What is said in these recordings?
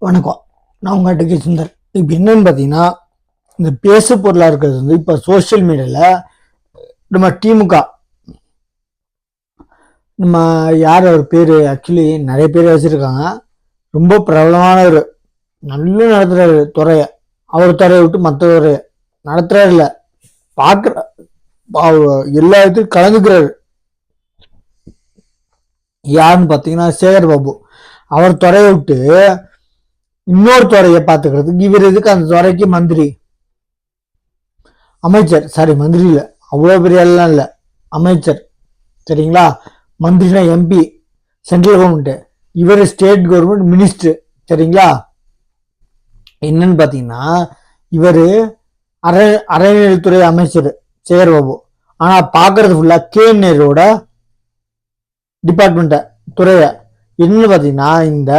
வணக்கம். நான் உங்கள் டிகே சுந்தர். இப்போ என்னன்னு பார்த்தீங்கன்னா, இந்த பேசு பொருளாக இருக்கிறது வந்து இப்போ சோஷியல் மீடியாவில் நம்ம திமுக நம்ம யார் அவர் பேர் ஆக்சுவலி நிறைய பேர் வச்சுருக்காங்க. ரொம்ப பிரபலமானவர், நல்லா நடத்துகிறாரு துறையை. அவர் துறையை விட்டு மற்ற துறையை நடத்துகிறாரு இல்லை, பார்க்குற எல்லா இடத்துக்கும் கலந்துக்கிறாரு. யாருன்னு பார்த்தீங்கன்னா சேகர் பாபு. அவர் துறையை விட்டு இன்னொரு துறையை பார்த்துக்கிறதுக்கு இவர் எதுக்கு அந்த துறைக்கு மந்திரி அமைச்சர், சாரி மந்திரி இல்லை, அவ்வளோ பெரிய எல்லாம் இல்லை, அமைச்சர். சரிங்களா? மந்திரினா எம்பி, சென்ட்ரல் கவர்மெண்ட். இவர் ஸ்டேட் கவர்மெண்ட் மினிஸ்டர். சரிங்களா? என்னன்னு பார்த்தீங்கன்னா, இவர் அறநிலையத்துறை அமைச்சர் சேகர் பாபு. ஆனால் பார்க்கறது ஃபுல்லாக கேஎன்ஏரோட டிபார்ட்மெண்ட்டை, துறையை. என்னன்னு பார்த்தீங்கன்னா, இந்த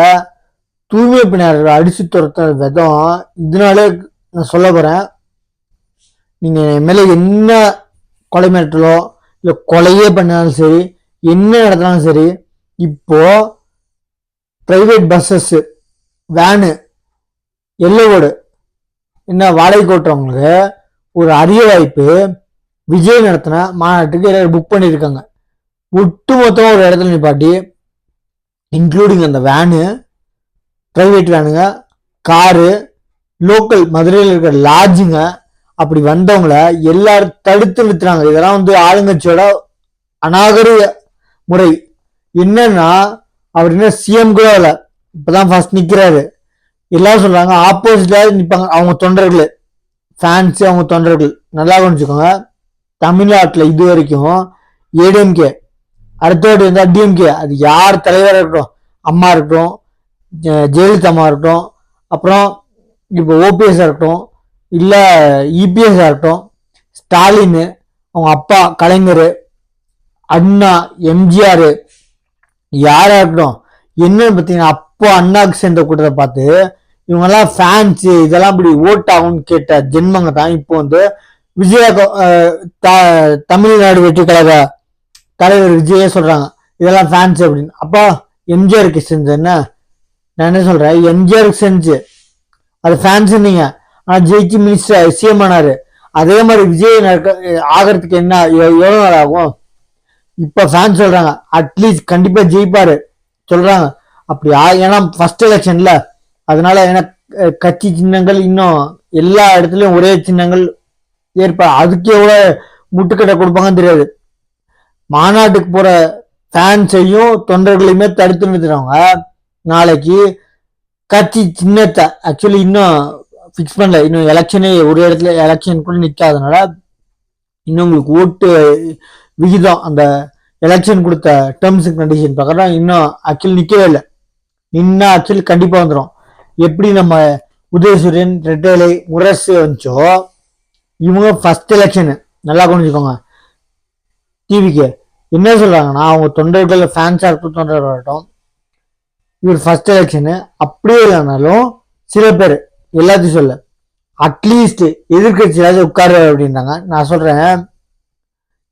தூய்மை பணியாளர்கள் அடிச்சு துரத்த விதம் இதனாலே நான் சொல்ல போகிறேன். நீங்கள் மேலே என்ன கொலை மிரட்டலோ இல்லை கொலையே பண்ணாலும் சரி, என்ன நடத்தினாலும் சரி, இப்போ பிரைவேட் பஸ்ஸஸ், வேனு, எல்லோவோடு என்ன வாடகை ஓட்டுறவங்களுக்கு ஒரு அரிய வாய்ப்பு. விஜய் நடத்தின மாநாட்டுக்கு எல்லாரும் புக் பண்ணியிருக்காங்க. ஒட்டு மொத்தமாக ஒரு இடத்துல நிப்பாட்டி, இன்க்ளூடிங் அந்த வேனு, பிரைவேட் வேனுங்க, காரு, லோக்கல் மதுரையில் இருக்கிற லாட்ஜுங்க, அப்படி வந்தவங்கள எல்லாரும் தடுத்து நிறுத்துறாங்க. இதெல்லாம் வந்து ஆளுங்கட்சியோட அநாகரிக முறை. என்னன்னா, அவர் என்ன சிஎம் கூட இல்லை, இப்பதான் ஃபர்ஸ்ட் நிக்கிறாரு. எல்லாரும் சொல்றாங்க ஆப்போசிட்டா நிற்பாங்க அவங்க தொண்டர்கள், ஃபேன்ஸ், அவங்க தொண்டர்கள். நல்லா கவனிச்சுக்கோங்க. தமிழ்நாட்டில் இது வரைக்கும் ஏடிஎம்கே, அடுத்தவாட்டி இருந்தா டிஎம்கே, அது யார் தலைவராக இருக்கட்டும், அம்மா இருக்கட்டும், ஜெயலலிதா அம்மா இருக்கட்டும், அப்புறம் இப்போ ஓபிஎஸ் இருக்கட்டும், இல்லை இபிஎஸ் இருக்கட்டும், ஸ்டாலின், அவங்க அப்பா கலைஞர், அண்ணா, எம்ஜிஆர், யாரா இருக்கட்டும், என்னன்னு பார்த்தீங்கன்னா, அப்போ அண்ணாக்கு சேர்ந்த கூட்டத்தை பார்த்து இவங்கெல்லாம் ஃபேன்ஸு, இதெல்லாம் இப்படி ஓட் ஆகும்னு கேட்ட ஜென்மங்க தான் இப்போ வந்து விஜய தமிழ்நாடு வெற்றி கழக தலைவர் விஜயே சொல்றாங்க இதெல்லாம் ஃபேன்ஸ் அப்படின்னு. அப்போ எம்ஜிஆருக்கு செஞ்ச என்ன, நான் என்ன சொல்றேன், எம்ஜிஆருக்கு செஞ்சு அது ஃபேன்ஸ் நீங்க, ஆனா ஜெயிச்சு மினிஸ்டர் சிஎம் ஆனாரு. அதே மாதிரி விஜய் ஆகிறதுக்கு என்ன எவ்வளவு நாள் ஆகும்? இப்ப ஃபேன்ஸ் சொல்றாங்க அட்லீஸ்ட் கண்டிப்பா ஜெயிப்பாரு சொல்றாங்க. அப்படி ஏன்னா ஃபர்ஸ்ட் எலெக்ஷன்ல, அதனால ஏன்னா கட்சி சின்னங்கள் இன்னும் எல்லா இடத்துலயும் ஒரே சின்னங்கள் அதுக்கு எவ்வளவு முட்டுக்கட்டை கொடுப்பாங்கன்னு தெரியாது. மாநாட்டுக்கு போற ஃபேன்ஸையும் தொண்டர்களையுமே தடுத்து நிறுத்துறவங்க நாளைக்கு கட்சி சின்னத்தை ஆக்சுவலி இன்னும் ஃபிக்ஸ் பண்ணல. இன்னும் எலெக்ஷனே ஒரு இடத்துல எலெக்ஷன் கூட நிற்காதனால இன்னும் உங்களுக்கு ஓட்டு விகிதம் அந்த எலெக்ஷன் கொடுத்த டேர்ம்ஸ் அண்ட் கண்டிஷன் பார்க்கறோம் இன்னும் ஆக்சுவலி நிற்கவே இல்லை. நின்னா ஆக்சுவலி கண்டிப்பாக வந்துடும். எப்படி நம்ம உதயசூரியன், ரெட்டேலை, முரசு வந்துச்சோ, இவங்க ஃபர்ஸ்ட் எலெக்ஷனு நல்லா புரிஞ்சுக்கோங்க. டிவிக்கு என்ன சொல்றாங்கன்னா, அவங்க தொண்டர்கள் ஃபேன்ஸாக இருக்கட்டும், தொண்டர்கள் இருக்கட்டும், இவர் ஃபர்ஸ்ட் எலெக்ஷனு அப்படியே இல்லைனாலும் சில பேர் எல்லாத்தையும் சொல்ல அட்லீஸ்ட் எதிர்கட்சியிலாவது உட்காரு அப்படின்றாங்க. நான் சொல்றேன்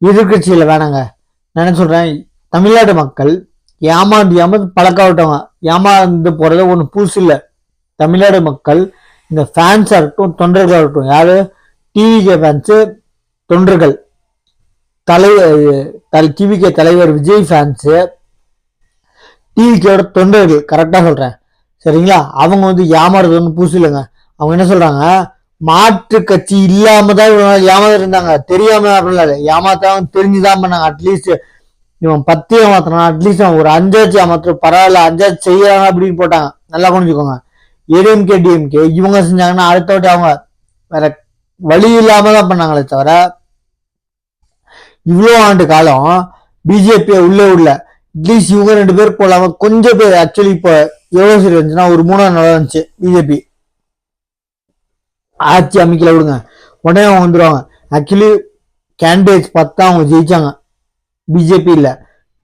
எதிர்கட்சியில வேணாங்க. நான் என்ன சொல்றேன், தமிழ்நாடு மக்கள் ஏமாந்து பழக்க விட்டவங்க, ஏமாந்து போறது ஒண்ணு புதுசு இல்லை. தமிழ்நாடு மக்கள் இந்த ஃபேன்ஸா இருக்கட்டும், தொண்டர்களாக இருக்கட்டும், யாரு டிவிகே ஃபேன்ஸு, தொண்டர்கள், டிவிகே தலைவர் விஜய் ஃபேன்ஸு, டிவிக்கோட தொண்டர்கள், கரெக்டா சொல்றேன் சரிங்களா? அவங்க வந்து ஏமாறுறது ஒன்றும் புதுசு இல்லைங்க. அவங்க என்ன சொல்றாங்க, மாற்று கட்சி இல்லாம தான் இவங்க ஏமாந்து இருந்தாங்க, தெரியாம அப்படின்னா ஏமாத்தான் தெரிஞ்சுதான் பண்ணாங்க. அட்லீஸ்ட் இவன் 10 ஏமாத்தினா அட்லீஸ்ட் அவன் ஒரு 5 ஏமாத்திரம் பரவாயில்ல, 5 செய்யறாங்க அப்படின்னு போட்டாங்க. நல்லா புரிஞ்சுக்கோங்க. ஏடிஎம்கே டிஎம்கே இவங்க செஞ்சாங்கன்னா அடுத்த வாட்டி அவங்க வேற வழி இல்லாம தான் பண்ணாங்களே தவிர, இவ்வளோ ஆண்டு காலம் பிஜேபியை உள்ளே உள்ள அட்லீஸ்ட் இவங்க 2 பேர் போலாம கொஞ்சம் பேர் ஆக்சுவலி இப்போ எவ்வளவு சரி இருந்துச்சுன்னா ஒரு 3 நாள் இருந்துச்சு. பிஜேபி ஆட்சி அமைக்கல விடுங்க, உடனே அவங்க வந்துடுவாங்க. ஆக்சுவலி கேண்டிடேட்ஸ் பார்த்தா அவங்க ஜெயிச்சாங்க, பிஜேபி இல்லை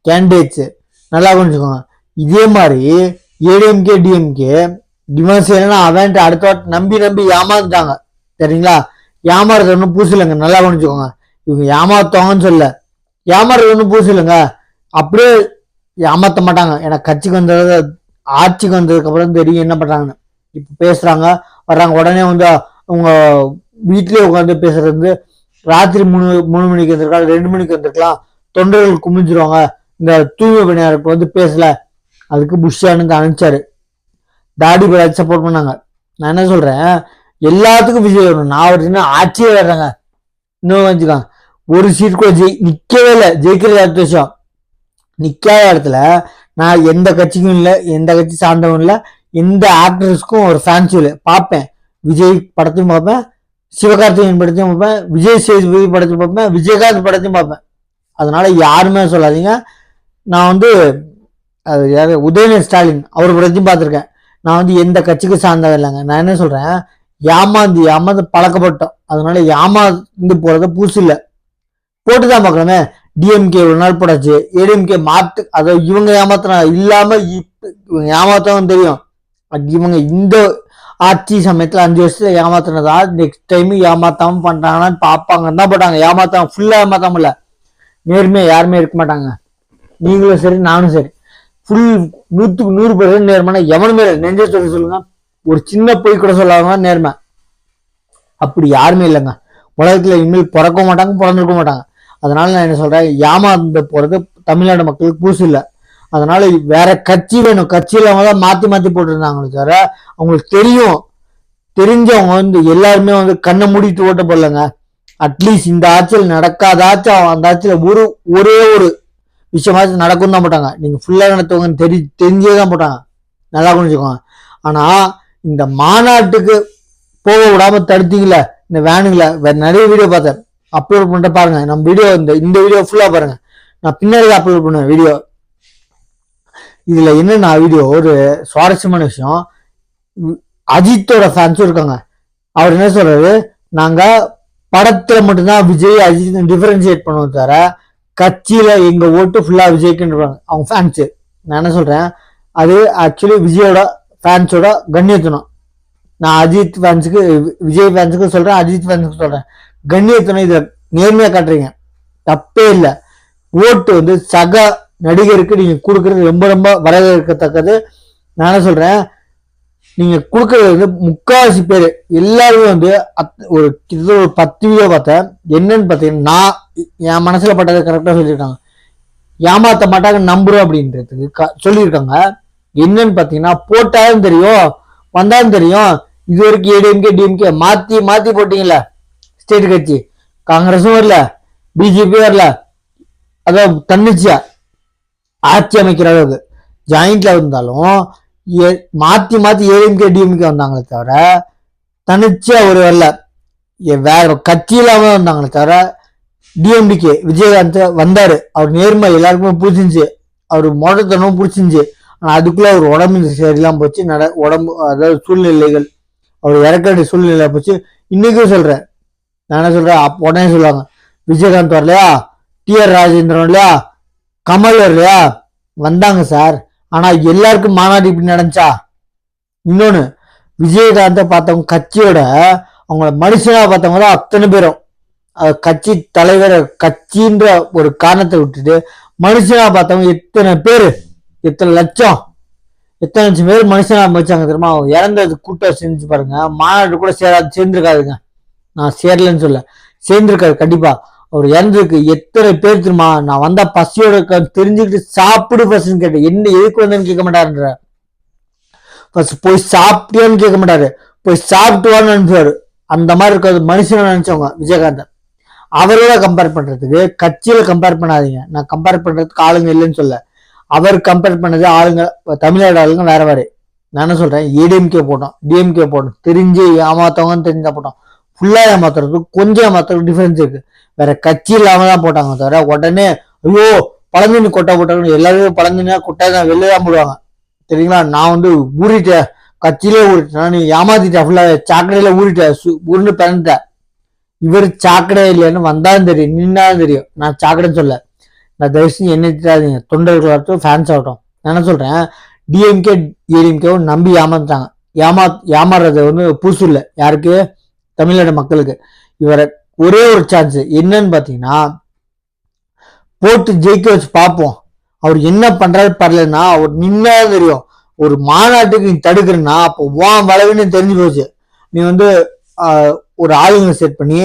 கேண்டிடேட்ஸ். நல்லா புரிஞ்சுக்கோங்க. இதே மாதிரி ஏடிஎம்கே டிஎம்கே டிமான்ஸ் அவன் அடுத்த வாட்டி நம்பி ஏமாந்துட்டாங்க. சரிங்களா? ஏமாறுறது ஒன்றும் பூசு இல்லைங்க. நல்லா புரிஞ்சுக்கோங்க. இவங்க ஏமாத்தவங்கன்னு சொல்ல, ஏமாறுறது ஒன்றும் பூசு இல்லைங்க. அப்படியே ஏமாத்த மாட்டாங்க. ஏன்னா கட்சிக்கு வந்தது, ஆட்சிக்கு வந்ததுக்கு அப்புறம் தெரியும் என்ன பண்றாங்கன்னு. இப்போ பேசுறாங்க வர்றாங்க, உடனே வந்து அவங்க வீட்லயே உட்காந்து பேசுறது வந்து ராத்திரி 3 மணிக்கு வந்திருக்கலாம், 2 மணிக்கு வந்திருக்கலாம், தொண்டர்கள் குமிஞ்சிருவாங்க, இந்த தூய்மை பணியாளருக்கு வந்து பேசல, அதுக்கு புஷ்ஷானு அனுப்பிச்சாரு. தாடி பலாச்சு சப்போர்ட் பண்ணாங்க. நான் என்ன சொல்றேன், எல்லாத்துக்கும் விஜய் வரணும். நான் ஒரு சின்ன ஆட்சியே வர்றேங்க, இன்னும் வச்சுக்காங்க, ஒரு சீட் கூட நிக்கவே இல்லை, ஜெயிக்கிறது அடுத்த விஷயம். நிக்காத இடத்துல நான் எந்த கட்சிக்கும் இல்லை, எந்த கட்சி சார்ந்தவன் இல்லை, எந்த ஆக்டர்ஸ்க்கும் ஒரு ஃபேன்ஸ் இல்லை. பார்ப்பேன், விஜய் படத்தையும் பார்ப்பேன், சிவகார்த்திகேயன் படத்தையும் பார்ப்பேன், விஜய் சேதுபதி படத்தையும் பார்ப்பேன், விஜயகாந்த் படத்தையும் பார்ப்பேன். அதனால யாருமே சொல்லாதீங்க. நான் வந்து அது யாரு, உதயநிதி ஸ்டாலின் அவர் படத்தையும் பார்த்துருக்கேன். நான் வந்து எந்த கட்சிக்கு சார்ந்தவன் இல்லைங்க. நான் என்ன சொல்றேன், ஏமாந்து பழக்கப்பட்டோம். அதனால ஏமாந்து போறது புதுசு இல்லை, போட்டுதான் பார்க்கணுமே. டிஎம்கே ஒரு நாள் போடாச்சு, ஏடிஎம்கே மாத்து, அதை இவங்க ஏமாத்தினா இல்லாம இவங்க ஏமாத்தவும் தெரியும். இவங்க இந்த ஆட்சி சமயத்துல 5 வருஷத்துல ஏமாத்தினதா நெக்ஸ்ட் டைம் ஏமாத்தாம பண்றாங்கன்னு பாப்பாங்கன்னு தான் போட்டாங்க. ஏமாத்தாம ஃபுல்லா ஏமாத்தாம இல்ல, நேர்மையா யாருமே இருக்க மாட்டாங்க. நீங்களும் சரி நானும் சரி, ஃபுல் 100% நேர்மைனா எவனுமே நெஞ்ச சொல்லுங்க. ஒரு சின்ன பொய் கூட சொல்லாம நேர்மை, அப்படி யாருமே இல்லைங்க உலகத்துல. இனிமேல் பிறக்க மாட்டாங்க, பிறந்திருக்க மாட்டாங்க. அதனால நான் என்ன சொல்றேன், ஏமாந்து போறது தமிழ்நாடு மக்களுக்கு புதுசு இல்லை. அதனால வேற கட்சி வேணும், கட்சியில அவங்க தான் மாத்தி போட்டுருந்தாங்களே தவிர அவங்களுக்கு தெரிஞ்சவங்க வந்து எல்லாருமே வந்து கண்ணை மூடிட்டு ஓட்ட போடலங்க. அட்லீஸ்ட் இந்த ஆட்சியில் நடக்காதாச்சும் அந்த ஆட்சியில ஒரே ஒரு விஷயமாச்சும் நடக்கும் தான் போட்டாங்க. நீங்க ஃபுல்லா நடத்துவங்கன்னு தெரிஞ்சே தான் போட்டாங்க, நல்லா புரிஞ்சுக்கோங்க. ஆனா இந்த மாநாட்டுக்கு போக விடாம தடுத்தீங்கள இந்த வேனுங்கள, நிறைய வீடியோ பார்த்தேன், அப்லோட் பண்ணிட்டு பாருங்க. நம்ம வீடியோ இந்த வீடியோ ஃபுல்லா பாருங்க, நான் பின்னாடி அப்லோட் பண்ணுவேன் வீடியோ. இதுல என்னன்னா வீடியோ ஒரு சுவாரஸ்யமான விஷயம், அஜித்தோட ஃபேன்ஸும் இருக்காங்க. அவர் என்ன சொல்றாரு, நாங்க படத்துல மட்டும்தான் விஜய் அஜித் டிஃபரன்சியேட் பண்ணுவோம் தவிர கட்சியில எங்க ஓட்டு ஃபுல்லா விஜய்க்குன்னு அவங்க ஃபேன்ஸ். நான் என்ன சொல்றேன், அது ஆக்சுவலி விஜயோட ஃபேன்ஸோட கண்ணியத்தனம். நான் அஜித் ஃபேன்ஸுக்கு விஜய் ஃபேன்ஸுக்கு சொல்றேன், அஜித் ஃபேன்ஸுக்கு சொல்றேன், கண்ணியத்தனம் இதை நேர்மையா காட்டுறீங்க, தப்பே இல்லை. ஓட்டு வந்து சக நடிகருக்கு நீங்க கொடுக்கறது ரொம்ப வரவேற்கத்தக்கது. நான் என்ன சொல்றேன், நீங்க கொடுக்கறது வந்து முக்காவாசி பேர் எல்லாருமே வந்து ஒரு 10 வீடியோ பார்த்தேன். என்னன்னு பார்த்தீங்கன்னா, நான் என் மனசுல பட்டதை கரெக்டா சொல்லியிருக்காங்க, ஏமாத்த மாட்டாங்க நம்புறோம் அப்படின்றதுக்கு சொல்லியிருக்காங்க. என்னன்னு பார்த்தீங்கன்னா, போட்டாலும் தெரியும் வந்தாலும் தெரியும். இது வரைக்கும் ஏடிஎம்கே டிஎம்கே மாத்தி போட்டீங்கல்ல, ஸ்டேட் கட்சி, காங்கிரஸும் வரல, பிஜேபி வரல, அதான் தன்னிச்சையா ஆட்சி அமைக்கிற அளவுக்கு ஜாயிண்ட்ல இருந்தாலும் மாத்தி ஏடிஎம்கே டிஎம்கே வந்தாங்களே தவிர தனிச்சா ஒரு வரல, வேற கட்சி இல்லாம வந்தாங்களே தவிர. டிஎம்டிகே விஜயகாந்த் வந்தாரு, அவர் நேர்மை எல்லாருக்குமே பிடிச்சிருந்துச்சு, அவர் மோட்டத்தனமும் பிடிச்சிருந்துச்சு. ஆனா அதுக்குள்ள அவர் உடம்பு சரியில்லாம போச்சு, உடம்பு அதாவது சூழ்நிலைகள், அவர் இறக்க சூழ்நிலை போச்சு. இன்னைக்கும் சொல்றேன், நான் என்ன சொல்றேன், உடனே சொல்லுவாங்க விஜயகாந்த் வரலையா, டிஆர் ராஜேந்திரன் இல்லையா, கமல் வரலையா, வந்தாங்க சார். ஆனா எல்லாருக்கும் மாநாடு இப்படி நடந்துச்சா? இன்னொன்னு, விஜயகாந்த பார்த்தவங்க கட்சியோட அவங்கள மனுஷனா பார்த்தவங்க தான் அத்தனை பேரும். கட்சி தலைவர் கட்சின்ற ஒரு காரணத்தை விட்டுட்டு மனுஷனா பார்த்தவங்க எத்தனை லட்சம் பேர் மனுஷனா வச்சாங்க தெரியுமா? அவங்க இறந்தது கூட்டம் செஞ்சு பாருங்க, மாநாடு கூட சேர்ந்திருக்காதுங்க. நான் சேரலன்னு சொல்ல, சேர்ந்திருக்காரு கண்டிப்பா. அவர் இறந்துருக்கு எத்தனை பேர் தெரியுமா? நான் வந்தா பசியோட தெரிஞ்சுக்கிட்டு சாப்பிடு ஃபர்ஸ்ட்னு கேட்டேன், என்ன எதுக்கு வந்தேன்னு கேட்க மாட்டாருன்ற. ஃபர்ஸ்ட் போய் சாப்பிட்டியான்னு கேட்க மாட்டாரு, போய் சாப்பிட்டுவான்னு நினைச்சாரு. அந்த மாதிரி இருக்காது மனுஷனை நினைச்சவங்க விஜயகாந்த். அவரோட கம்பேர் பண்றதுக்கு கட்சியில கம்பேர் பண்ணாதீங்க. நான் கம்பேர் பண்றதுக்கு ஆளுங்க இல்லைன்னு சொல்ல, அவர் கம்பேர் பண்ணது ஆளுங்க, தமிழ்நாடு ஆளுங்க வேற வேற. நான் என்ன சொல்றேன், ஏடிஎம்கே போட்டோம் டிஎம்கே போட்டோம், தெரிஞ்சு ஏமாத்தவங்கன்னு தெரிஞ்சா போட்டோம், ஃபுல்லா ஏமாத்துறதுக்கு கொஞ்சம் ஏமாத்துறதுக்கு டிஃபரன்ஸ் இருக்கு. வேற கட்சி இல்லாம தான் போட்டாங்க தவிர உடனே ஐயோ பழந்தினி கொட்டை போட்டாங்க, எல்லாரும் பழந்தினா கொட்டை தான் வெளிலதான் போடுவாங்க சரிங்களா? நான் வந்து ஊறிட்டேன், கட்சியிலே ஊறிட்டேன், நான் ஏமாத்திட்டேன், ஃபுல்லா சாக்கடையில ஊறிட்டேன், உருண்டு பிறந்துட்டேன். இவர் சாக்கடை இல்லைன்னு வந்தாலும் தெரியும், நின்னாலும் தெரியும். நான் சாக்கடைன்னு சொல்ல, நான் தயவுசெய்து என்ன திட்டாதீங்க, தொண்டர்கள் ஆகட்டும் ஃபேன்ஸ் ஆகட்டும். நான் என்ன சொல்றேன், டிஎம்கே ஏடிஎம்கேவும் நம்பி ஏமாத்தாங்க. ஏமாறுறது வந்து புதுசு இல்லை யாருக்கு, தமிழ்நாடு மக்களுக்கு. இவரை ஒரே ஒரு சான்ஸ் என்னன்னு பாத்தீங்கன்னா, போட்டு ஜெயிக்க வச்சு பார்ப்போம். அவர் என்ன பண்றாரு பரலன்னா, அவர் நின்னா தெரியும். ஒரு மாநாட்டுக்கு நீ தடுக்கிறன்னா அப்போ உன் வளவுன்னு தெரிஞ்சு போச்சு. நீ வந்து ஒரு ஆளுங்களை செட் பண்ணி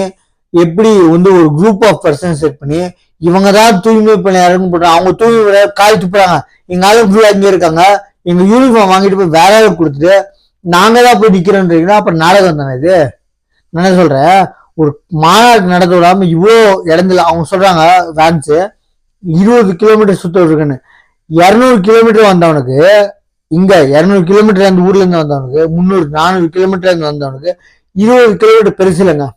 எப்படி வந்து ஒரு குரூப் ஆஃப் பர்சன் செட் பண்ணி இவங்க தான் தூய்மை பணியாளர்னு போடுறாங்க. அவங்க தூய்மை பணியாளர் காய் துப்புறாங்க. எங்க ஆளுங்க ஃபுல்லா இங்க இருக்காங்க. எங்க யூனிஃபார்ம் வாங்கிட்டு போய் வேற ஆளுக்கு கொடுத்துட்டு நாங்க தான் போய் நிக்கிறோன்றீங்கன்னா அப்புறம் நாடகம் தானே இது. நான் என்ன சொல்றேன், ஒரு மாநாடு நடத்த விடாம இவ்வளோ இடத்துல அவங்க சொல்றாங்க ஃபேன்ஸ் 20 கிலோமீட்டர் சுத்த இருக்குன்னு. 200 கிலோமீட்டர் வந்தவனுக்கு இங்க 200 கிலோமீட்டர் அந்த ஊர்ல இருந்து வந்தவனுக்கு 300-400 கிலோமீட்டர் இருந்து வந்தவனுக்கு 20 கிலோமீட்டர் பெருசு இல்லைங்க.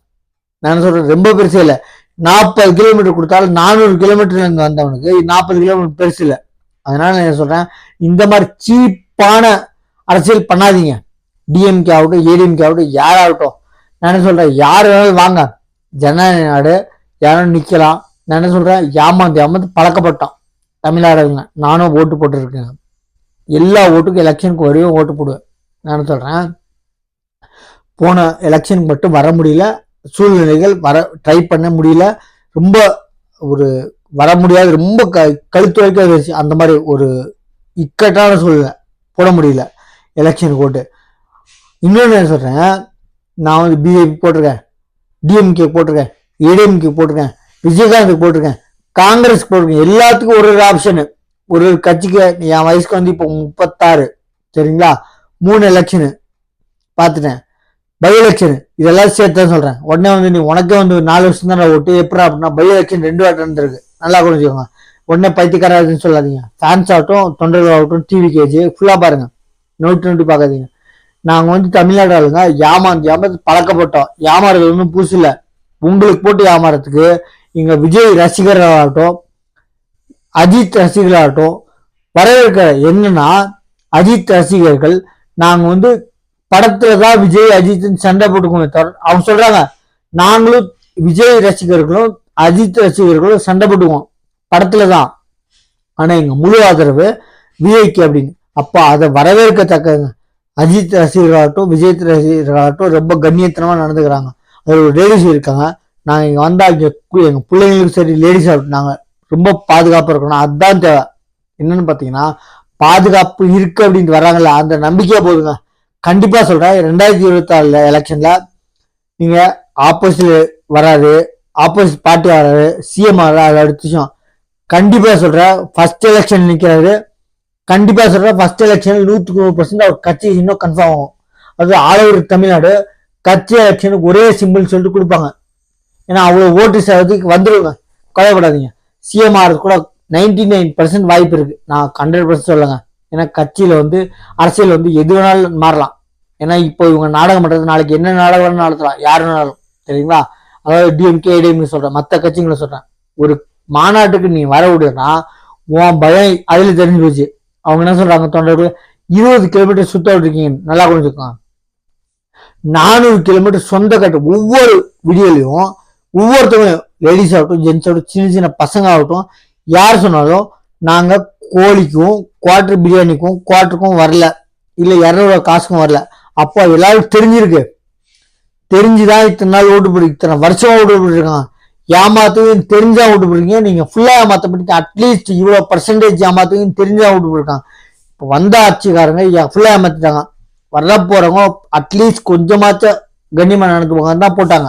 நான் சொல்றேன் ரொம்ப பெருசு இல்லை. 40 கிலோமீட்டர் கொடுத்தாலும் 400 கிலோமீட்டர்ல இருந்து வந்தவனுக்கு 40 கிலோமீட்டர் பெருசு இல்லை. அதனால நான் சொல்றேன், இந்த மாதிரி சீப்பான அரசியல் பண்ணாதீங்க. டிஎம்கே ஆகட்டும் ஏடிஎம்கே ஆகட்டும் யாராகட்டும். நான் என்ன சொல்றேன், யார் வேணாலும் வாங்க, ஜனநாயக நாடு, யாரும் நிக்கலாம். நான் என்ன சொல்றேன், ஏமாந்து பழக்கப்பட்டோம் தமிழ்நாடுங்க. நானும் ஓட்டு போட்டுருக்கேங்க. எல்லா ஓட்டுக்கும் எலெக்ஷனுக்கு வரையும் ஓட்டு போடுவேன். நான் சொல்றேன், போன எலெக்ஷனுக்கு மட்டும் வர முடியல, சூழ்நிலைகள் வர ட்ரை பண்ண முடியல, ரொம்ப ஒரு வர முடியாது, ரொம்ப கழுத்து வரைக்கும் அந்த மாதிரி ஒரு இக்கட்டான சூழ்நிலை, போட முடியல எலெக்ஷனுக்கு ஓட்டு. இன்னொன்று என்ன சொல்றேன், நான் வந்து பிஜேபி போட்டிருக்கேன், டிஎம்கே போட்டிருக்கேன், ஏடிஎம்கே போட்டிருக்கேன், விஜயகாந்துக்கு போட்டிருக்கேன், காங்கிரஸ் போட்டிருக்கேன். எல்லாத்துக்கும் ஒரு ஆப்ஷனு. ஒரு கட்சிக்கு என் வயசுக்கு வந்து இப்போ 36 சரிங்களா. 3 எலெக்ஷனு பார்த்துட்டேன், பை எலெக்ஷன் இதெல்லாம் சேர்த்து சொல்றேன். உடனே வந்து நீ உனக்கே வந்து 4 வருஷம் தான் ஓட்டு எப்படா அப்படின்னா, பை எலெக்ஷன் 2 வாட்டி இருந்திருக்கு, நல்லா புரிஞ்சுக்கோங்க. உடனே பைத்தியக்காரன்னு சொல்லாதீங்க. ஃபேன்ஸ் ஆகட்டும் தொண்டர்கள் ஆகட்டும் டிவி கேஜ் ஃபுல்லா பாருங்க, நோட்டி பார்க்காதீங்க. நாங்க வந்து தமிழ்நாடு ஆளுங்க ஏமாந்து பழக்கப்பட்டோம். ஏமாறது ஒன்றும் புதுசு இல்லை. உங்களுக்கு போட்டு ஏமாறதுக்கு இங்க விஜய் ரசிகர்களாகட்டும் அஜித் ரசிகர்களாகட்டும் வரவேற்கிற என்னன்னா, அஜித் ரசிகர்கள் நாங்க வந்து படத்துலதான் விஜய் அஜித் சண்டை போட்டுக்கோங்க தவிர, அவங்க சொல்றாங்க நாங்களும் விஜய் ரசிகர்களும் அஜித் ரசிகர்களும் சண்டை போட்டுக்குவோம் படத்துலதான், ஆனா எங்க முழு ஆதரவு விஜய்க்கு அப்படின்னு. அப்ப அதை வரவேற்கத்தக்கங்க. அஜித் ரசிகர்களாகட்டும் விஜய் ரசிகர்களாகட்டும் ரொம்ப கண்ணியத்தனமா நடந்துக்கிறாங்க. அது ஒரு லேடிஸ் இருக்காங்க. நாங்க இங்க வந்தா இங்க எங்க பிள்ளைங்களுக்கும் சரி லேடிஸ் ஆகட்டும் நாங்க ரொம்ப பாதுகாப்பா இருக்கணும். அதுதான் தேவை. என்னன்னு பாத்தீங்கன்னா, பாதுகாப்பு இருக்கு அப்படின்ட்டு வர்றாங்கல்ல, அந்த நம்பிக்கையா போதுங்க. கண்டிப்பா சொல்றேன், 2024 எலெக்ஷன்ல நீங்க ஆப்போசிட் வராது, ஆப்போசிட் பார்ட்டி வராது, சிஎம் வராது. அடுத்த விஷயம் கண்டிப்பா சொல்றேன், ஃபர்ஸ்ட் எலெக்ஷன் நிக்கிறாரு. கண்டிப்பா சொல்றேன், ஃபர்ஸ்ட் எலெக்ஷன் 100% அவர் கட்சி இன்னும் கன்ஃபார்ம் ஆகும். அது ஆல் ஓவர் தமிழ்நாடு கட்சி எலெக்ஷனுக்கு ஒரே சிம்பிள் சொல்லிட்டு கொடுப்பாங்க. ஏன்னா அவ்வளவு ஓட்டு சேவத்துக்கு வந்துருங்க, கவலைப்படாதீங்க. சிஎம் ஆறது கூட 99% வாய்ப்பு இருக்கு, நான் 100% சொல்லுங்க. ஏன்னா கட்சியில வந்து அரசியல் வந்து எது வேணாலும் மாறலாம். ஏன்னா இப்போ இவங்க நாடகம் பண்றது நாளைக்கு என்ன நாடகம் வேணாலும் நடத்தலாம், யாரு வேணாலும், சரிங்களா. அதாவது டிஎம்கே ஏடிஎம்கே சொல்றேன், மற்ற கட்சிகளை சொல்றேன். ஒரு மாநாட்டுக்கு நீ வர விடுனா உன் பயம் அதுல தெரிஞ்சு போச்சு. அவங்க என்ன சொல்றாங்க, தொண்டர்கள் 20 கிலோமீட்டர் சுத்த விட்டுருக்கீங்க, நல்லா புரிஞ்சுக்கோங்க. 400 கிலோமீட்டர் சொந்த கட்டு. ஒவ்வொரு வீடியோலையும் ஒவ்வொருத்தவங்களும் லேடிஸ் ஆகட்டும் ஜென்ஸ் ஆகட்டும் சின்ன பசங்க ஆகட்டும் யார் சொன்னாலும் நாங்க கோழிக்கும் குவார்டர் பிரியாணிக்கும் குவார்டருக்கும் வரல, இல்ல 200 காசுக்கும் வரல. அப்போ எல்லாரும் தெரிஞ்சிருக்கு, தெரிஞ்சுதான் இத்தனை நாள் ஓட்டு போடு, இத்தனை வருஷமா ஓட்டு போட்டுருக்காங்க. ஏமாத்துவீங்க தெரிஞ்சா ஓட்டு போடுறீங்க. நீங்க ஃபுல்லா ஏமாத்தப்பட்டு அட்லீஸ்ட் இவ்வளவு பர்சன்டேஜ் ஏமாத்துவீங்க தெரிஞ்சா ஓட்டு போட்டுருக்காங்க. இப்போ வந்த ஆட்சிக்காரங்க ஃபுல்லா ஏமாத்திட்டாங்க. வர போறவங்க அட்லீஸ்ட் கொஞ்சமாச்சும் கண்ணியமா நடந்துவாங்க தான் போட்டாங்க.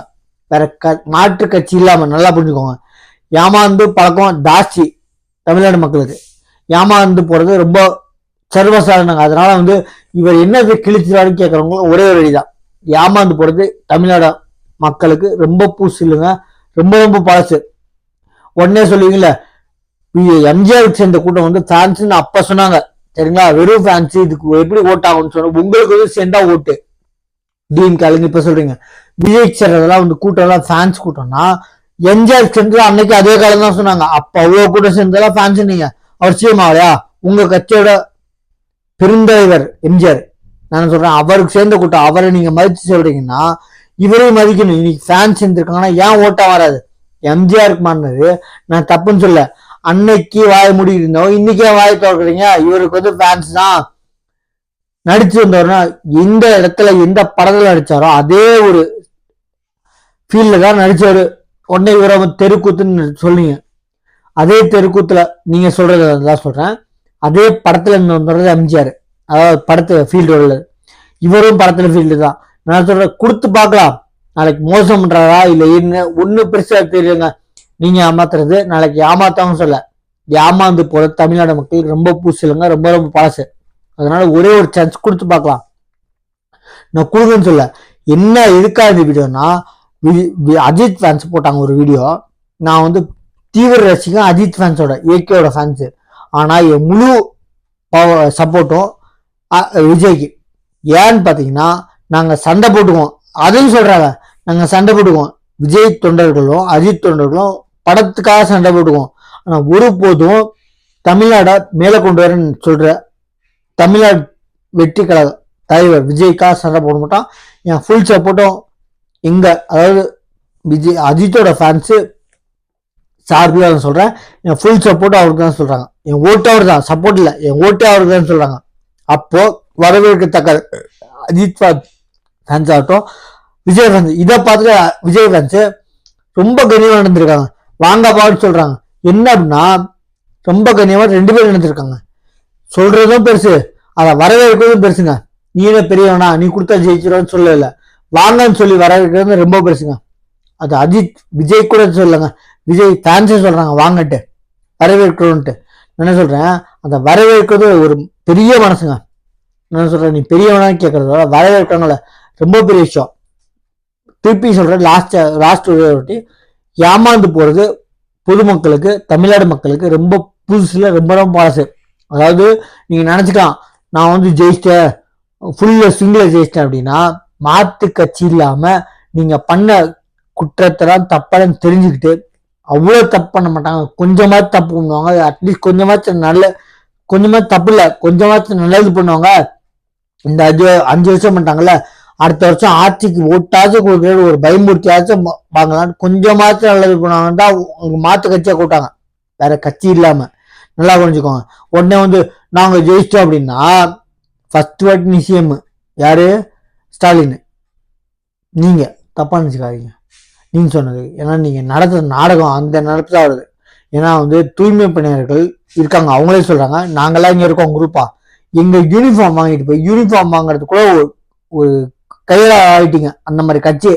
வேற மாற்று கட்சி இல்லாம, நல்லா புரிஞ்சுக்கோங்க. ஏமாந்து பழக்கம் ஜாஸ்தி தமிழ்நாடு மக்களுக்கு. ஏமாந்து போறது ரொம்ப சர்வசாதாரணங்க. அதனால வந்து இவர் என்ன கிழிச்சிடாருன்னு கேட்கறவங்க ஒரே ஒரு வழிதான், ஏமாந்து போறது தமிழ்நாடு மக்களுக்கு ரொம்ப பூசு இல்லைங்க, ரொம்ப ரொம்ப பழசு. உடனே சொல்லுவீங்கல்ல, எம்ஜிஆருக்கு சேர்ந்த கூட்டம் வந்து ஃபேன்ஸ் அப்ப சொன்னாங்க, சரிங்களா. வெறும் ஃபேன்ஸ் இதுக்கு எப்படி ஓட் ஆகும்னு சொன்ன, உங்களுக்கு வந்து சேர்ந்தா ஓட்டு டிஎம்கே ஆளுங்க. இப்ப சொல்றீங்க விஜய் சேர்றதெல்லாம் வந்து கூட்டம் எல்லாம் ஃபேன்ஸ் கூட்டம்னா, எம்ஜிஆர் சேர்ந்து அன்னைக்கு அதே காலம் தான் சொன்னாங்க. அப்ப அவ்வளவு கூட்டம் சேர்ந்ததெல்லாம் ஃபேன்ஸ். நீங்க அவர் சிஎம் ஆகலையா, உங்க கட்சியோட பெருந்தலைவர் எம்ஜிஆர், நான் சொல்றேன் அவருக்கு சேர்ந்த கூட்டம். அவரை நீங்க மதிச்சு சொல்றீங்கன்னா இவரையும் மதிக்கணும். இன்னைக்கு ஃபேன்ஸ் இருந்திருக்காங்கன்னா ஏன் ஓட்டா வராது? எம்ஜிஆருக்கு மாறினது நான் தப்புன்னு சொல்ல, அன்னைக்கு வாய மூடி இருந்தோம், இன்னைக்கே வாய திறக்கிறீங்க. இவருக்கு வந்து ஃபேன்ஸ் தான். நடிச்சு வந்தவர்னா எந்த இடத்துல எந்த படத்துல நடிச்சாரோ அதே ஒரு ஃபீல்ட்ல தான் நடிச்சாரு. உடனே இவரை தெருக்கூத்துன்னு சொல்லுங்க, அதே தெருக்கூத்துல நீங்க சொல்றது தான் சொல்றேன். அதே படத்துல இருந்து வந்துடுறது எம்ஜிஆர். அதாவது படத்து ஃபீல்டு உள்ளது. இவரும் படத்துல ஃபீல்டு தான். நான் சொல்றேன், கொடுத்து பார்க்கலாம். நாளைக்கு மோசம் பண்றாரா இல்ல என்ன ஒண்ணு பெருசா தெரியுங்க. நீங்க ஏமாத்துறது நாளைக்கு ஏமாத்தாம சொல்ல, ஏமாந்து போற தமிழ்நாடு மக்களுக்கு ரொம்ப பூசிலுங்க, ரொம்ப ரொம்ப பழசு. அதனால ஒரே ஒரு சான்ஸ் கொடுத்து பார்க்கலாம். நான் கொடுங்கன்னு சொல்ல. என்ன இருக்கா இந்த வீடியோனா, அஜித் ஃபேன்ஸ் போட்டாங்க ஒரு வீடியோ. நான் வந்து தீவிர ரசிகன் அஜித் ஃபேன்ஸோட, ஏகேயோட ஃபேன்ஸு. ஆனா என் முழு சப்போர்ட்டும் விஜய்க்கு. ஏன்னு பாத்தீங்கன்னா நாங்க சண்டை போட்டுக்குவோம், அதையும் சொல்றாங்க, நாங்க சண்டை போட்டுக்குவோம். விஜய் தொண்டர்களும் அஜித் தொண்டர்களும் படத்துக்காக சண்டை போட்டுக்குவோம். ஆனா ஒருபோதும் தமிழ்நாட மேல கொண்டு வரேன்னு சொல்ற தமிழ்நாடு வெற்றி கழக தலைவர் விஜய்க்காக சண்டை போட மாட்டான். என் ஃபுல் சப்போர்ட்டும் எங்க, அதாவது விஜய் அஜித்தோட ஃபேன்ஸு சார்பில் தான் சொல்றேன். என் ஃபுல் சப்போர்ட் அவருக்கு தான் சொல்றாங்க. என் ஓட்டு அவர் தான், சப்போர்ட் இல்லை, என் ஓட்டே அவருக்கு தான் சொல்றாங்க. அப்போ வரவேற்கத்தக்க அஜித் ஃபேன்ஸ் ஆகட்டும், விஜய் ஃபேன்ஸ், இதை பார்த்துட்டு விஜய் ஃபேன்ஸ் ரொம்ப கண்ணியமா நடந்திருக்காங்க. வாங்கப்பான்னு சொல்றாங்க. என்ன அப்படின்னா ரொம்ப கண்ணியமா 2 பேர் நடந்திருக்காங்க. சொல்றதும் பெருசு, அதை வரவேற்கிறதும் பெருசுங்க. நீ என்ன பெரியவனா, நீ கொடுத்தா ஜெயிச்சிருவான்னு சொல்லல, வாங்கன்னு சொல்லி வரவேற்கிறது ரொம்ப பெருசுங்க. அது அஜித் விஜய் கூட சொல்லுங்க, விஜய் ஃபேன்ஸே சொல்றாங்க வாங்கட்டு வரவேற்கிறோன்ட்டு. என்ன சொல்றேன், அந்த வரவேற்கிறது ஒரு பெரிய மனசுங்க. என்ன சொல்றேன், நீ பெரியவனான்னு கேட்கறதோட வரவேற்கிறாங்கள ரொம்ப பெரிய விஷயம். திருப்பி சொல்றேன், லாஸ்ட் வாட்டி ஏமாந்து போறது பொதுமக்களுக்கு, தமிழ்நாடு மக்களுக்கு ரொம்ப புதுசுல ரொம்ப ரொம்ப பழசு. அதாவது நீங்க நினைச்சுக்கலாம், நான் வந்து ஜெயிச்சிட்டேன், ஃபுல்ல சிங்கிள ஜெயிச்சிட்டேன் அப்படின்னா, மாத்து கட்சி இல்லாம நீங்க பண்ண குற்றத்தெல்லாம் தப்பான்னு தெரிஞ்சுக்கிட்டு அவ்வளவு தப்பு பண்ண மாட்டாங்க, கொஞ்சமாவது தப்பு பண்ணுவாங்க. அட்லீஸ்ட் கொஞ்சமாவது தப்பு இல்லை, கொஞ்சமாவது நல்லது பண்ணுவாங்க. இந்த 5 வருஷம் பண்ணிட்டாங்கல்ல, அடுத்த வருஷம் ஆட்சிக்கு ஓட்டாச்சும் கொடுக்குற ஒரு பயமூர்த்தியாச்சும் வாங்கலாம், கொஞ்சமாச்சும் நல்லது பண்ணுவாங்கன்னு தான் உங்க மாத்து கட்சியா கூட்டாங்க, வேற கட்சி இல்லாம. நல்லா புரிஞ்சுக்கோங்க. உடனே வந்து நாங்க ஜெயிச்சிட்டோம் அப்படின்னா, ஃபர்ஸ்ட் வாட்டி நீ சிஎம் யாரு, ஸ்டாலின். நீங்க தப்பா நினைச்சுக்காதீங்க நீங்க சொன்னது. ஏன்னா நீங்க நடத்துற நாடகம் அந்த நடத்த வருது. ஏன்னா வந்து தூய்மை பணியாளர்கள் இருக்காங்க, அவங்களே சொல்றாங்க, நாங்கெல்லாம் இங்க இருக்கோம் குரூப்பா, எங்க யூனிஃபார்ம் வாங்கிட்டு போய் யூனிஃபார்ம் வாங்குறது கூட ஒரு கையில ஆயிட்டீங்க. அந்த மாதிரி கட்சி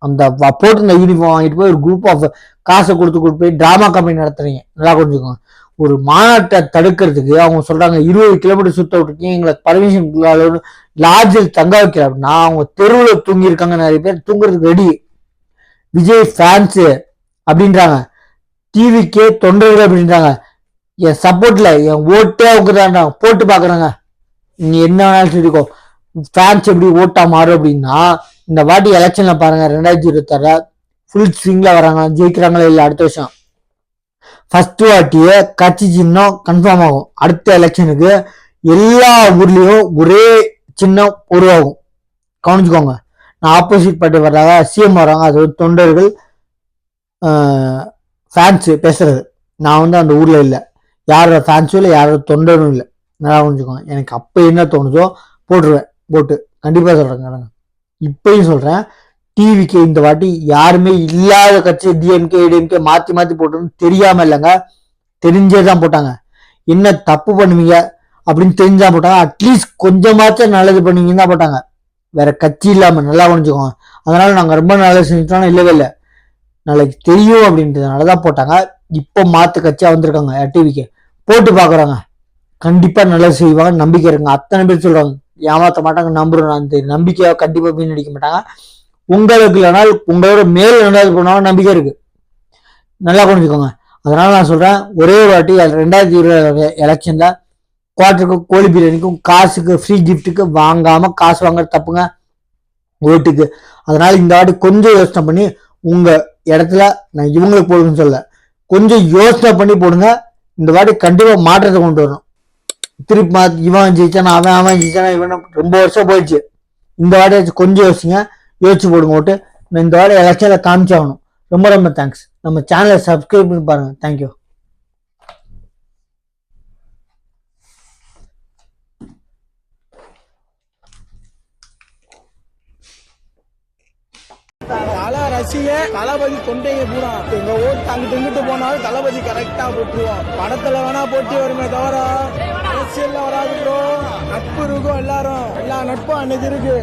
அந்த போட்டு இந்த யூனிஃபார்ம் வாங்கிட்டு போய் ஒரு குரூப் ஆஃப் காசை கொடுத்து போய் டிராமா கம்பெனி நடத்துறீங்க. நல்லா கொஞ்சம் ஒரு மாநாட்டை தடுக்கிறதுக்கு அவங்க சொல்றாங்க 20 கிலோமீட்டர் சுத்த விட்டுருக்கீங்க, எங்களுக்கு பர்மிஷன் லாட்ஜில் தங்க வைக்கிற அப்படின்னா அவங்க தெருவில் தூங்கி இருக்காங்க, நிறைய பேர் தூங்குறதுக்கு ரெடி. விஜய் ஃபேன்ஸு அப்படின்றாங்க, டிவிக்கே தொண்டர்கள் அப்படின்றாங்க, என் சப்போர்ட்ல என் ஓட்டே அவங்க தான் போட்டு பாக்குறாங்க. நீ என்ன வேணாலும் சொல்லிக்கோ, ஃபேன்ஸ் எப்படி ஓட்டா மாறும் அப்படின்னா, இந்த வாட்டி எலெக்ஷன்ல பாருங்க 2026 ஃபுல் ஸ்விங்ல வராங்க, ஜெயிக்கிறாங்களா இல்லை அடுத்த வருஷம். ஃபர்ஸ்ட் வாட்டியே கட்சி சின்னம் கன்ஃபார்ம் ஆகும். அடுத்த எலெக்ஷனுக்கு எல்லா ஊர்லயும் ஒரே சின்னம் உருவாகும், கவனிச்சுக்கோங்க. நான் ஆப்போசிட் பார்ட்டி வர்றாங்க, சிஎம் வர்றாங்க, அது தொண்டர்கள் ஃபேன்ஸு பேசுறது. நான் வந்து அந்த ஊர்ல இல்லை, யாரோட ஃபேன்ஸும் இல்லை, யாரோட தொண்டரும் இல்லை. நல்லா புரிஞ்சுக்கோங்க. எனக்கு அப்போ என்ன தோணுதோ போட்டுருவேன், போட்டு கண்டிப்பாக சொல்கிறேங்க. இப்பயும் சொல்கிறேன், டிவிக்கு இந்த வாட்டி யாருமே இல்லாத கட்சி டிஎம்கே ஏடிஎம்கே மாற்றி மாற்றி போட்டோன்னு தெரியாமல் இல்லைங்க, தெரிஞ்சே தான் போட்டாங்க. என்ன தப்பு பண்ணுவீங்க அப்படின்னு தெரிஞ்சா போட்டாங்க. அட்லீஸ்ட் கொஞ்சமாச்சும் நல்லது பண்ணுவீங்கன்னு தான் போட்டாங்க, வேற கட்சி இல்லாமல். நல்லா புரிஞ்சுக்கோங்க. அதனால நாங்கள் ரொம்ப நல்லது செஞ்சுட்டோம்னா இல்லவே இல்லை, நாளைக்கு தெரியும் அப்படின்றதுனால தான் போட்டாங்க. இப்போ மாற்று கட்சியாக வந்திருக்காங்க டிவிக்கு, போட்டு பார்க்குறாங்க, கண்டிப்பாக நல்லது செய்வாங்க, நம்பிக்கை இருக்குங்க. அத்தனை பேர் சொல்கிறாங்க, ஏமாற்ற மாட்டாங்க, நம்புறோம். அந்த நம்பிக்கையாக கண்டிப்பாக வீணடிக்க மாட்டாங்க. உங்களுக்கு இல்லைனால் உங்களோட மேல் நல்லது பண்ணாலும் நம்பிக்கை இருக்கு, நல்லா புரிஞ்சுக்கோங்க. அதனால நான் சொல்கிறேன், ஒரே ஒரு வாட்டி 2020 எலெக்ஷனில் குவார்ட்டருக்கு கோழி பிரியாணிக்கும் காசுக்கு ஃப்ரீ கிஃப்ட்டுக்கு வாங்காமல் காசு வாங்குறது தப்புங்க ஓட்டுக்கு. அதனால இந்த வாட்டி கொஞ்சம் யோசனை பண்ணி உங்கள் இடத்துல, நான் இவங்களுக்கு போடுங்கன்னு சொல்ல, கொஞ்சம் யோசனை பண்ணி போடுங்க. இந்த வாட்டி கண்டிப்பாக மாற்றத்தை கொண்டு வரணும். திருப்பி இவன் ஜெயிச்சானா அவன் ஜெயிச்சானா இவன் ரொம்ப வருஷம் போயிடுச்சு. இந்த வாட்டி கொஞ்சம் யோசிச்சு போடுங்க ஓட்டு. இந்த வாட்டி எலெக்ஷன்ல காமிச்சாகணும். ரொம்ப ரொம்ப தேங்க்ஸ். நம்ம சேனலை சப்ஸ்கிரைப் பண்ணி பாருங்க. தேங்க்யூ. தளபதி தொண்டையை பூரா எங்க ஓட்டு அங்கிட்டு இங்கிட்டு போனாலும் தளபதி கரெக்டா போட்டுருவோம். படத்துல வேணா போட்டி வருமே தவிர அரசியல்ல வராது ப்ரோ, நட்பு இருக்கும், எல்லா நட்பும் அன்னைக்கு இருக்கு.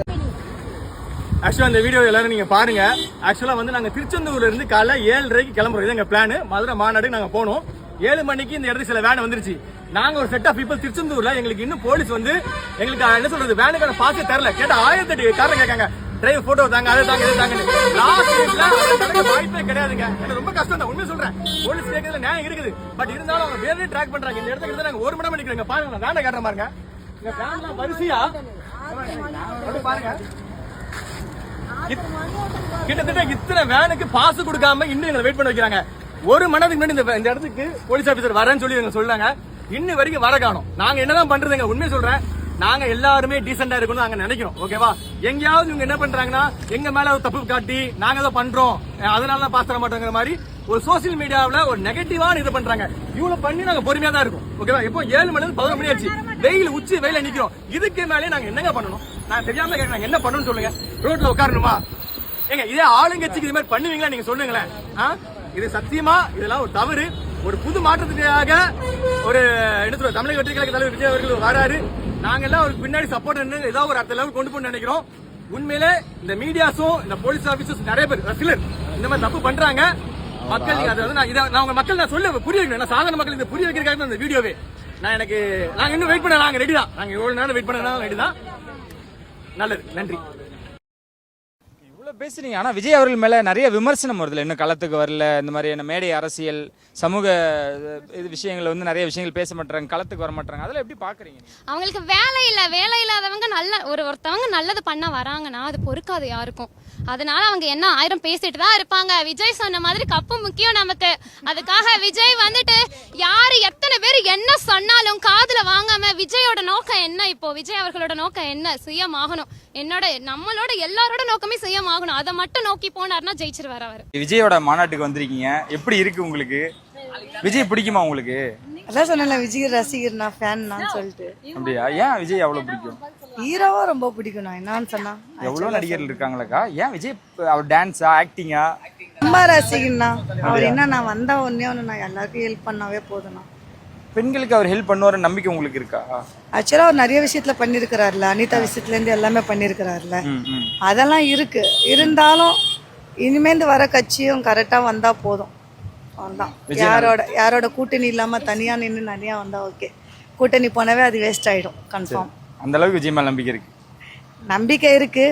ஆக்சுவலா இந்த வீடியோ எல்லாரும் நீங்க பாருங்க. ஆக்சுவலா வந்து நாங்க திருச்செந்தூர்ல இருந்து காலைல 7:30க்கு கிளம்புறோம். இது எங்க பிளான். மதுரை மாநாடுக்கு நாங்க போனோம். 7 மணிக்கு இந்த இடத்துக்கு சில வேன் வந்துருச்சு. நாங்க ஒரு செட் ஆஃப் பீப்பிள் திருச்செந்தூர்ல, எங்களுக்கு இன்னும் போலீஸ் வந்து எங்களுக்கு என்ன சொல்றது வேனுக்கான பாசே தரல. கேட்டா 1008 காரணம் கேட்காங்க. டிரைவர் போட்டோ தாங்க, அதை தாங்க, இதை தாங்க. வாய்ப்பே கிடையாதுங்க. எனக்கு ரொம்ப கஷ்டம் தான், உண்மையை சொல்றேன். போலீஸ் கேட்கறதுல நியாயம் இருக்குது. பட் இருந்தாலும் அவங்க வேற ட்ராக் பண்றாங்க. இந்த இடத்துக்கு நாங்க 1 மணி நேரம் நிக்கிறோங்க. பாருங்க, வேனை காட்டுற பாருங்க. இங்க வேன்லாம் வரிசையா பாருங்க. கிட்டத்தட்ட இத்தனை வேனுக்கு பாஸ் கொடுக்காம இன்னும் எங்களை வெயிட் பண்ண வைக்கிறாங்க. 1 மணி நேரத்துக்கு முன்னாடி இந்த இடத்துக்கு போலீஸ் ஆபீசர் வரேன்னு சொல்லி எங்க சொல்றாங்க. இன்னும் வரைக்கும் வர காணோம். நாங்க என்னதான் பண்றதுங்க, உண்மையை சொல்றேன். நாங்க எல்லாருமே டீசெண்டா இருக்கணும் நாங்க நினைக்கிறோம். ஓகேவா? எங்கேயாவது இவங்க என்ன பண்றாங்கன்னா எங்க மேல ஒரு தப்பு காட்டி நாங்க ஏதோ பண்றோம், அதனாலதான் பாஸ் தர மாட்டோங்கிற மாதிரி ஒரு சோசியல் மீடியாவில் ஒரு நெகட்டிவான இது பண்றாங்க. இவ்வளவு பண்ணி நாங்க பொறுமையா தான் இருக்கும். ஓகேவா? இப்போ 7 மணி 11 மணி ஆச்சு. வெயில் உச்சி வெயில நிக்கிறோம். இதுக்கு மேலே நாங்க என்னங்க பண்ணணும்? நான் தெரியாம கேட்கறேன், என்ன பண்ணணும்னு சொல்லுங்க. ரோட்ல உட்காரணுமா? ஏங்க இதே ஆளுங்கட்சிக்கு இது மாதிரி பண்ணுவீங்களா? நீங்க சொல்லுங்களேன். இது சத்தியமா இதெல்லாம் ஒரு தவறு. ஒரு புது மாற்றத்துக்காக ஒரு என்ன சொல்ற தமிழக வெற்றி கழக தலைவர் விஜய் அவர்கள் வராரு. நாங்க எல்லாம் ஒரு பின்னாடி சப்போர்ட் ஏதாவது ஒரு அடுத்த லெவல் கொண்டு போய் நினைக்கிறோம். உண்மையிலே இந்த மீடியாஸும் இந்த போலீஸ் ஆபீசர்ஸ் நிறைய பேர் சிலர் இந்த மாதிரி தப்பு பண்றாங்க. மக்கள் நீங்க அதை வந்து நான் உங்க மக்கள் நான் சொல்ல புரிய வைக்கிறேன். நான் சாதாரண மக்கள் இதை புரிய வைக்கிறதுக்காக இந்த வீடியோவே நாங்க இன்னும் வெயிட் பண்ண, நாங்க ரெடி தான். நாங்க எவ்வளவு நேரம் வெயிட் பண்ண ரெடி தான். நல்லது, நன்றி. பேசுறீங்க. ஆனா விஜய் அவர்கள் மேல நிறைய விமர்சனம் வருதுல, இன்னும் களத்துக்கு வரல, இந்த மாதிரி என்ன மேடை அரசியல் சமூக இது விஷயங்கள் வந்து நிறைய விஷயங்கள் பேச மாட்டாங்க, களத்துக்கு வர மாட்டாங்க. அதெல்லாம் எப்படி பாக்குறீங்க? அவங்களுக்கு வேலை இல்லாதவங்க ஒருத்தவங்க நல்லது பண்ண வராங்கன்னா அது பொறுக்காது யாருக்கும். அதனால அவங்க என்ன 1000 பேசிட்டு தான் இருப்பாங்க. விஜய் சொன்ன மாதிரி கப்பு முக்கியம் நமக்கு. அதுக்காக விஜய் வந்துட்டு யாரு எத்தனை பேர் என்ன சொன்னாலும் காதுல வாங்காம விஜயோட நோக்கம் என்ன? இப்போ விஜய் அவர்களோட நோக்கம் என்ன? சுயமாகணும். நம்மளோட எல்லாரோட நோக்கமே சுயமாகணும். அதை மட்டும் நோக்கி போனார்னா ஜெயிச்சிருவார் அவர். விஜயோட மாநாட்டுக்கு வந்திருக்கீங்க, எப்படி இருக்கு உங்களுக்கு? விஜய் பிடிக்குமா உங்களுக்கு? அதான் சொன்னேன்ல, விஜய் ரசிகர், நான் ஃபேன் நான் சொல்லிட்டு. அப்படியா? ஏன் விஜய் அவ்வளவு பிடிக்கும்? ஹீரோவா ரொம்ப பிடிக்கும். நான் என்னன்னு சொன்னா எவ்வளவு நடிகர்கள் இருக்காங்களா, ஏன் விஜய் அவர் டான்ஸா ஆக்டிங்கா? ரொம்ப ரசிகர்னா அவர் என்ன, நான் வந்தா ஒன்னே ஒன்று, நான் எல்லாருக்கும் ஹெல்ப் பண்ணாவே போதும்னா. பெண்களுக்கு அவர் ஹெல்ப் பண்ணுவார் நம்பிக்கை உங்களுக்கு இருக்கா? ஆக்சுவலா அவர் நிறைய விஷயத்துல பண்ணிருக்கிறாருல, அனிதா விஷயத்துல இருந்து எல்லாமே பண்ணிருக்கிறாருல, அதெல்லாம் இருக்கு. இருந்தாலும் இனிமேந்து வர கட்சியும் கரெக்டா வந்தா போதும். யாரோட கூட்டணி இல்லாம தனியா நின்று நிறையா வந்தா ஓகே. கூட்டணி போனவே அது வேஸ்ட் ஆயிடும் கன்ஃபார்ம். அந்த அளவுக்கு விஜய் மேல நம்பிக்கை இருக்கு? நம்பிக்கை இருக்கு.